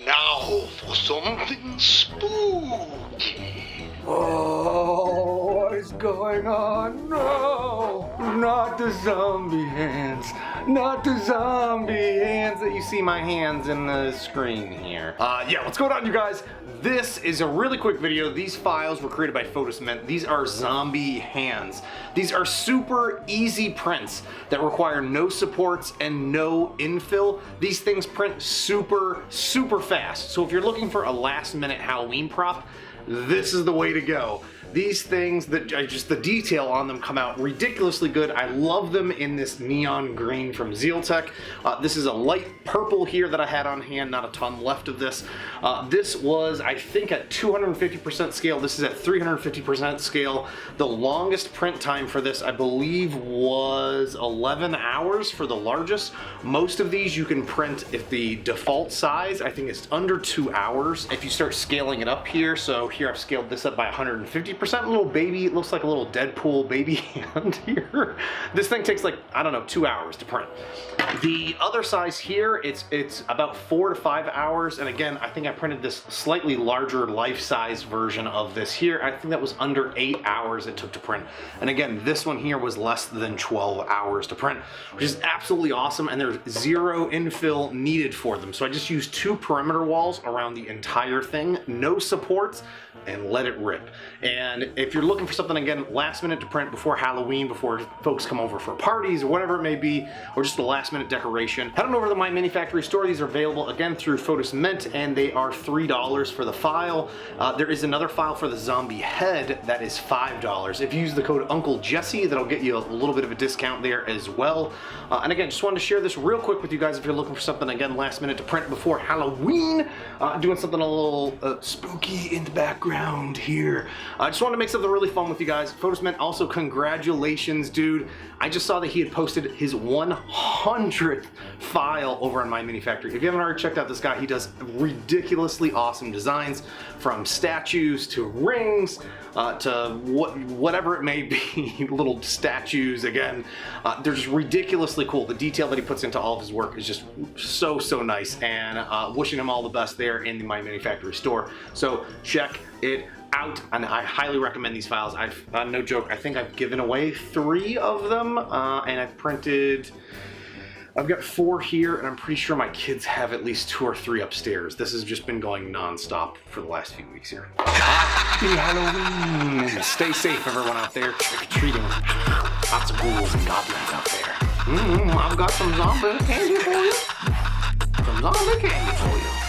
Now for something spooky. Oh, what is going on? No, not the zombie hands. Not the zombie hands that you see my hands in the screen here. Yeah, what's going on, you guys? This is a really quick video. These files were created by Fotis Mint. These are zombie hands. These are super easy prints that require no supports and no infill. These things print super fast. So if you're looking for a last minute Halloween prop, this is the way to go. These things, just the detail on them come out ridiculously good. I love them in this neon green from Zyltech. This is a light purple here that I had on hand, not a ton left of this. This was, I think, at 250% scale. This is at 350% scale. The longest print time for this, I believe, was 11 hours for the largest. Most of these you can print, if the default size, I think it's under 2 hours. If you start scaling it up here, so here I've scaled this up by 150%. Little baby, it looks like a little Deadpool baby hand here. This thing takes like, I don't know, 2 hours to print. The other size here, it's about 4 to 5 hours. And again, I think I printed this slightly larger life-size version of this here. I think that was under 8 hours it took to print. And again, this one here was less than 12 hours to print, which is absolutely awesome. And there's zero infill needed for them. So I just used 2 perimeter walls around the entire thing, no supports, and let it rip. And if you're looking for something, again, last minute to print before Halloween, before folks come over for parties or whatever it may be, or just a last minute decoration, head on over to the My Mini Factory store. These are available again through Fotis Mint, and they are $3 for the file. There is another file for the zombie head that is $5. If you use the code Uncle Jessy, that'll get you a little bit of a discount there as well. And again, just wanted to share this real quick with you guys if you're looking for something, again, last minute to print before Halloween, doing something a little spooky in the background here. I just wanted to make something really fun with you guys. Fotis Mint, also congratulations, dude. I just saw that he had posted his 100th file over on My Mini Factory. If you haven't already checked out this guy, he does ridiculously awesome designs, from statues to rings to whatever it may be. Little statues, again. They're just ridiculously cool. The detail that he puts into all of his work is just so nice, and wishing him all the best there in the My Mini Factory store. So check it out, and I highly recommend these files. No joke, I think I've given away 3 of them, and I've got 4 here, and I'm pretty sure my kids have at least 2 or 3 upstairs. This has just been going non-stop for the last few weeks here. Happy Halloween! Stay safe, everyone out there, trick-or-treating. Lots of ghouls and goblins out there. I've got some zombie candy for you. Some zombie candy for you.